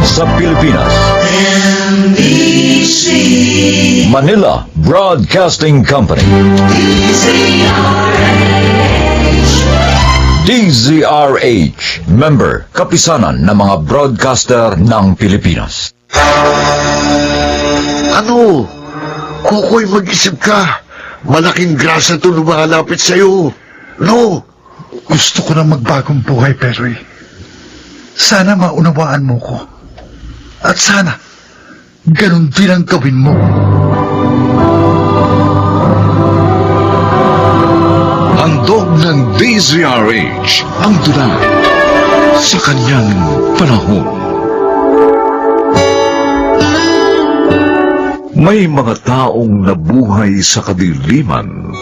sa Pilipinas. NBC Manila Broadcasting Company. DZRH, member, kapisanan ng mga broadcaster ng Pilipinas. Ano? Kukoy, mag-isip ka. Malaking grasa ito lumalapit sa'yo. No? Gusto ko na magbagong buhay, Perry. Sana maunawaan mo ko. At sana, ganun din ang gawin mo. Handog ng DZRH ang tula sa kanyang panahon. May mga taong nabuhay sa kadiliman.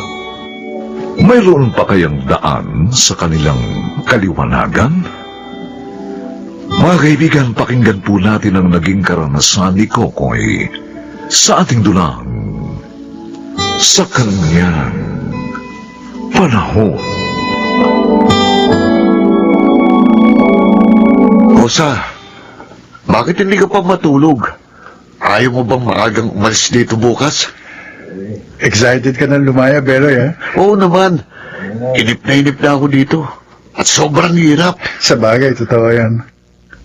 Mayroon pa kayang daan sa kanilang kaliwanagan? Mga kaibigan, pakinggan po natin ang naging karanasan ni Kokoy sa ating dulang sa kanyang panahon. Rosa, bakit hindi ka pa matulog? Ayaw mo bang maagang umalis dito bukas? Excited ka na lumaya, Beroy, ha? Oo naman. Inip na ako dito. At sobrang hirap. Sa bagay, totoo yan.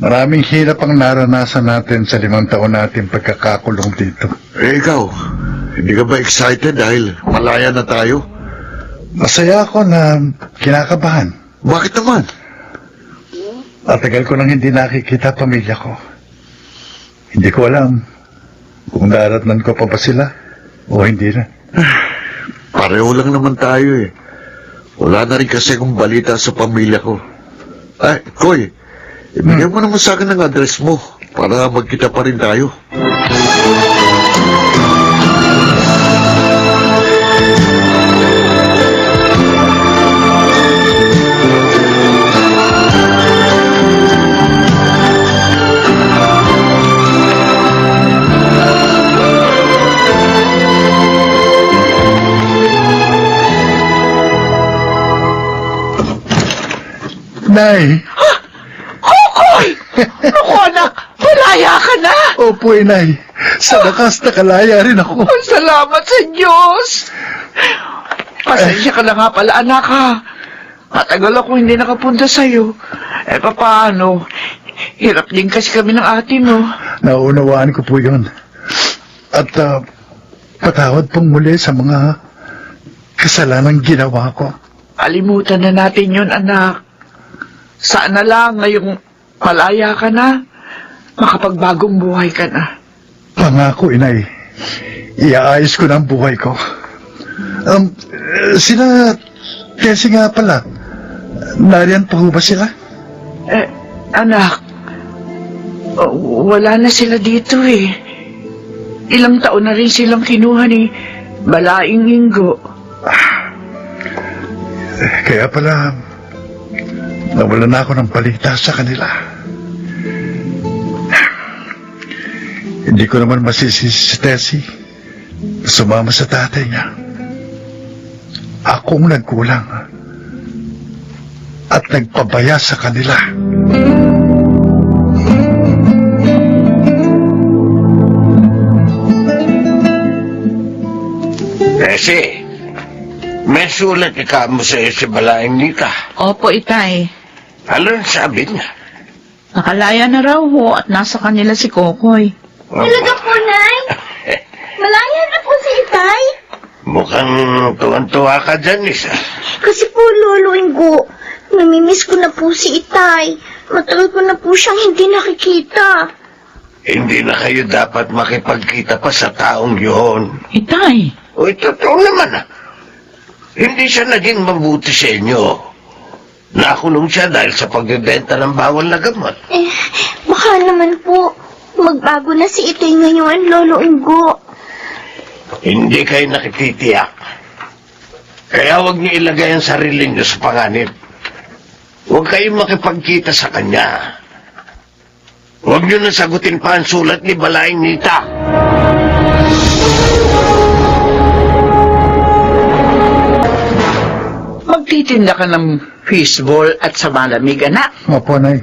Maraming hirap ang naranasan natin sa 5 taon natin pagkakakulong dito. Eh ikaw, hindi ka ba excited dahil malaya na tayo? Masaya ako na kinakabahan. Bakit naman? Matagal ko nang hindi nakikita pamilya ko. Hindi ko alam kung daratnan ko pa ba sila o hindi na. Pareho lang naman tayo eh. Wala na rin kasi akong balita sa pamilya ko. Ay, Koy, ibigay mo naman sa akin ang address mo para magkita pa rin tayo. Nay! Kokoy! Naku anak, malaya ka na! Opo, Inay. Sa wakas nakalaya rin ako. Salamat sa Diyos! Pasensya ka na nga pala anak ha. Matagal ako hindi nakapunta sa'yo. Eh paano? Hirap din kasi kami ng ate mo. Naunawaan ko po yun. At patawad pong muli sa mga kasalanang ginawa ko. Kalimutan na natin yun anak. Sana lang ngayong malaya ka na, makapagbagong buhay ka na. Pangako, Inay. Iaayos ko na ang buhay ko. Sila Tessie nga pala. Nariyan pa ho ba sila? Anak, wala na sila dito eh. Ilang taon na rin silang kinuha ni Balaing Ingo. Kaya pala, nawala na ako ng balita sa kanila. Hindi ko naman masisisi si Tessie. Sumama sa tatay niya. Akong nagkulang at nagpabaya sa kanila. Tessie, may sulat ika mo sa iyo si Balaing Nita. Opo, Itay. Ano ang sabi niya? Nakalaya na raw ho at nasa kanila si Kokoy. Talaga po, Nay? Malaya na po si Itay? Mukhang tuwan-tuwa ka dyan, Isa. Kasi po, Lolo Ingo, namimiss ko na po si Itay. Matagal ko na po siyang hindi nakikita. Hindi na kayo dapat makipagkita pa sa taong yun. Itay, O, totoo naman ah. Hindi siya naging mabuti sa inyo. Nakulong siya dahil sa pagbebenta ng bawal na gamot. Baka naman po, magbago na si Itay ngayon, Lolo Ingo. Hindi kayo nakititiyak. Kaya huwag niyo ilagay ang sarili niyo sa panganib. Huwag kayong makipagkita sa kanya. Huwag niyo na sagutin pa ang sulat ni Balaing Nita. Magtitinda ka ng fishball at sa malamig, anak. Opo, Nay.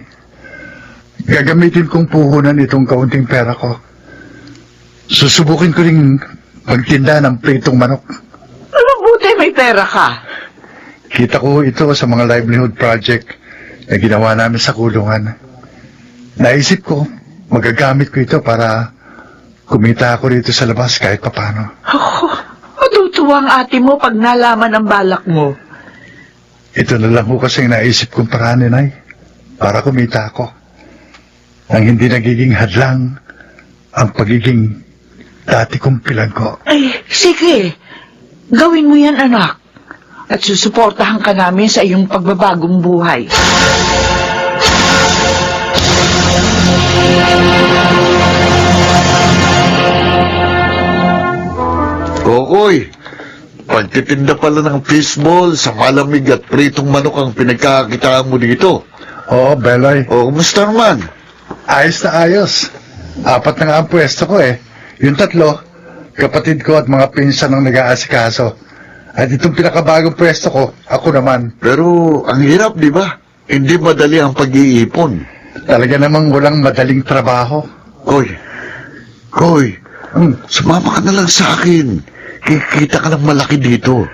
Gagamitin kong puhunan itong kaunting pera ko. Susubukin ko ring magtinda ng pritong manok. Mabuti may pera ka. Kita ko ito sa mga livelihood project na ginawa namin sa kulungan. Naisip ko, magagamit ko ito para kumita ako dito sa labas kahit papano. Oh, matutuwa ang ate mo pag nalaman ang balak mo. Ito na lang ho kasi naisip kong paraan, Nay, para kumita ako. Nang hindi nagiging hadlang ang pagiging dati kong pilanggo. Ay, sige. Gawin mo yan, anak. At susuportahan ka namin sa iyong pagbabagong buhay. Kokoy, pagtitinda pala ng fishball sa malamig at pritong manok ang pinagkakakitaan mo dito. Oo, Beloy. O, kumusta naman? Ayos na ayos. 4 na nga ang pwesto ko eh. Yung 3, kapatid ko at mga pinsan ang nag-aasikaso. At itong pinakabagong pwesto ko, ako naman. Pero ang hirap, di ba? Hindi madali ang pag-iipon. Talaga namang walang madaling trabaho. Koy, sumama ka na lang sa akin. Kikita ka ng malaki dito.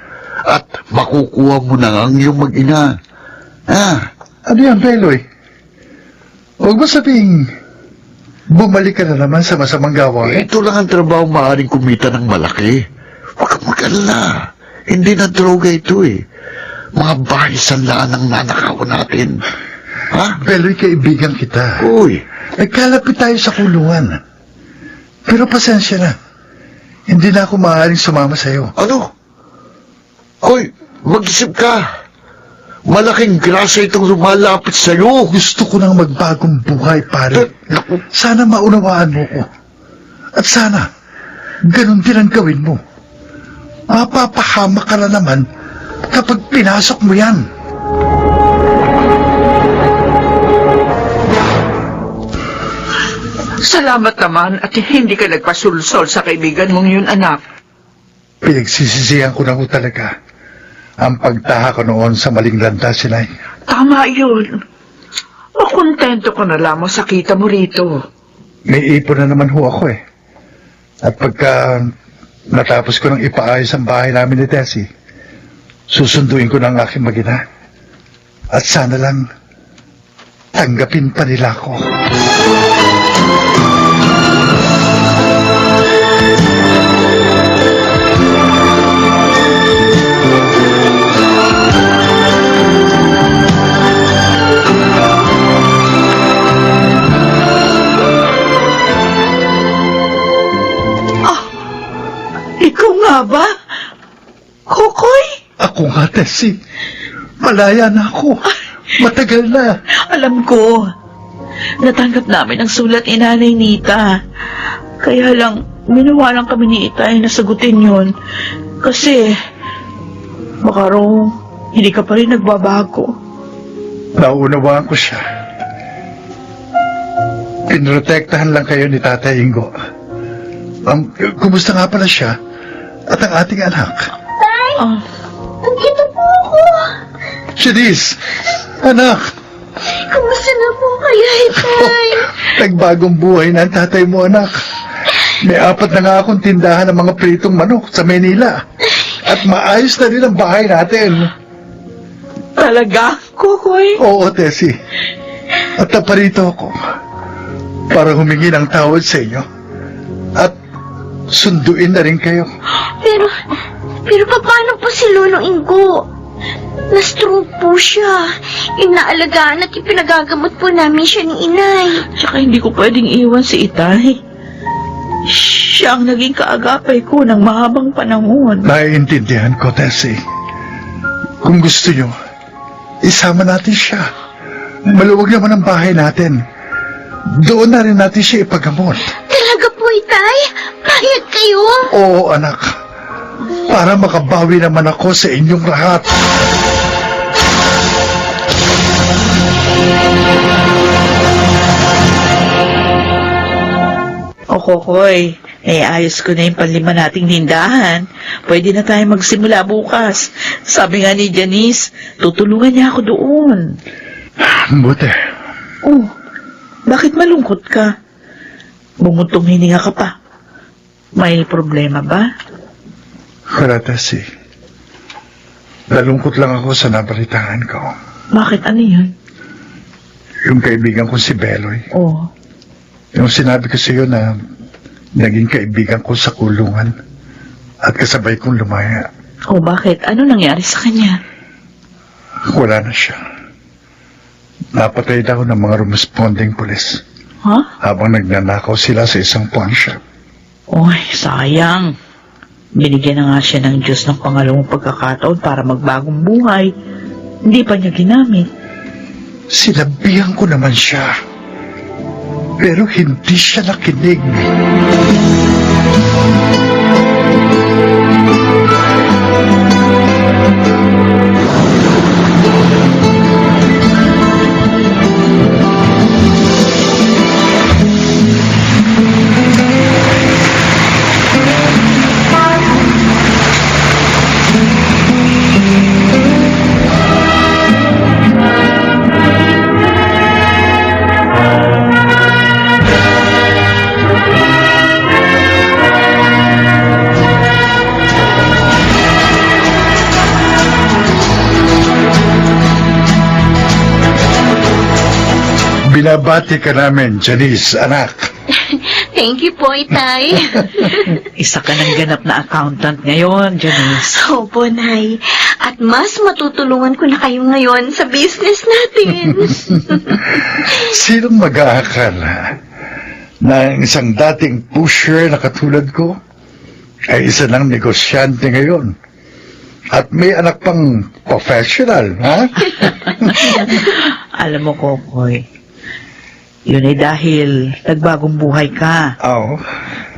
At makukuha mo na ang iyong mag-ina. Ano yan, Beloy? Huwag mo sabing bumalik ka na naman sa masamang gawain. Ito lang ang trabaho maaaring kumita ng malaki. Huwag kang mag-alala. Hindi na droga ito eh. Mga bahay sanlaan ang nanakaw natin. Ha? Beloy, kaibigan kita. Uy, Nagkalapit tayo sa kulungan. Pero pasensya na. Hindi na ako maaaring sumama sa'yo. ano? Koy, mag-isip ka. Malaking grasya itong lumalapit sa'yo. Gusto ko nang magbagong buhay, pare. Naku, Sana maunawaan mo ko. At sana, ganun din ang gawin mo. Mapapahamak ka na naman kapag pinasok mo yan. Salamat naman at hindi ka nagpasulsol sa kaibigan mong yun, anak. Pinagsisisihan ko na ko talaga ang pagtaha ko noon sa maling landas, Sinay. Tama yun. Makontento ko na lamang sa kita mo rito. May ipon na naman ho ako eh. At pagka natapos ko nang ipaayos ang bahay namin ni Tessie, susunduin ko ng aking mag-ina. At sana lang tanggapin pa nila ako. Ikaw nga ba? Kokoy? Ako nga, Tessie. Malaya na ako. Matagal na. Alam ko. Natanggap namin ang sulat ni Nanay Nita. Kaya lang, minawalan kami ni Itay na sagutin yun. Kasi, baka raw, hindi ka pa rin nagbabago. Naunawaan ko siya. Pinrotektahan lang kayo ni Tatay Ingo. Kumusta nga pala siya? At ang ating anak? Tay, Ah, nandito po ako. Shanice! Anak! Kumusta na po kaya, Tay? Nagbagong buhay na ang tatay mo, anak. May 4 na nga akong tindahan ng mga pritong manok sa Manila. At maayos na rin ang bahay natin. talaga, Kokoy? Oo, Tessie. At naparito ako para humingi ng tawad sa inyo. At sunduin na rin kayo. Pero paano po si Lolo Ingo? Na-stroke po siya. Inaalagaan at ipinagagamot po namin siya ni Inay. Tsaka hindi ko pwedeng iwan si Itay. Siya ang naging kaagapay ko ng mahabang panahon. Naiintindihan ko, Tessie. Kung gusto nyo, isama natin siya. Maluwag naman ang bahay natin. Doon na rin natin siya ipagamot. Talaga po, Itay? Payag kayo? Oo, anak. Para makabawi naman ako sa inyong lahat. O Kokoy, ayos ko na yung panlima nating tindahan. Pwede na tayo magsimula bukas. Sabi nga ni Janice, tutulungan niya ako doon. Buti. Oh, Bakit malungkot ka? Bumutong hininga ka pa. May problema ba? Wala, Tessie. Nalungkot lang ako sa nabalitaan ko. Bakit ano yun? Yung kaibigan ko si Beloy. Oh, Yung sinabi ko sa iyo na naging kaibigan ko sa kulungan at kasabay kong lumaya. oh bakit? Ano nangyari sa kanya? Wala na siya. Napatay daw ng mga responding pulis Ha? habang nagnanakaw sila sa isang pawn shop. Oy, sayang. Binigyan na nga siya ng Diyos ng pangalawang pagkakataon para magbagong buhay. Hindi pa niya ginamit. Sinabihan ko naman siya. Pero hindi siya nakinig. Binabati ka namin, Janice, anak. Thank you po, Itay. Isa ka ng ganap na accountant ngayon, Janice. Opo, Nay. At mas matutulungan ko na kayo ngayon sa business natin. Sinong mag-aakala na ang isang dating pusher na katulad ko ay isa ng negosyante ngayon? At may anak pang professional, ha? Alam mo, Kokoy, yun ay dahil nagbagong buhay ka. Oo.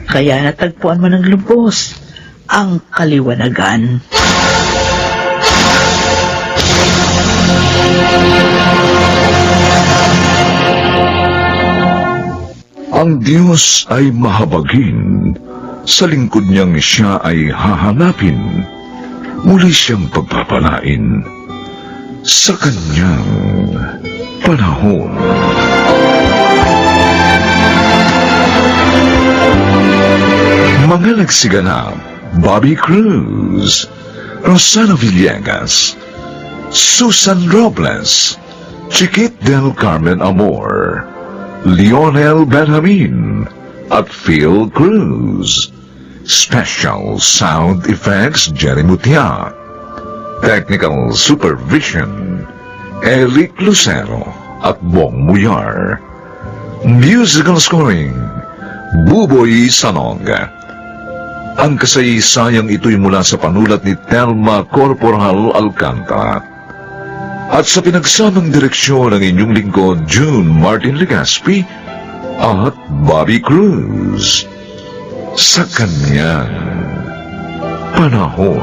Kaya natagpuan mo ng lubos ang kaliwanagan. Ang Diyos ay mahabagin. Sa lingkod niyang siya ay hahanapin. Muli siyang pagpapalain sa kanyang panahon. Mga nagsiganap, Bobby Cruz, Rosana Villegas, Susan Robles, Chiquit del Carmen Amor, Lionel Benjamin, at Phil Cruz. Special Sound Effects, Jerry Mutia. Technical Supervision, Eric Lucero at Bong Muyar. Musical Scoring, Buboy Sanog. Ang kasaysayang ito'y mula sa panulat ni Telma Corporal Alcantara. At sa pinagsamang direksyon ng inyong lingkod, June Martin Legaspi at Bobby Cruz. Sa kanyang panahon.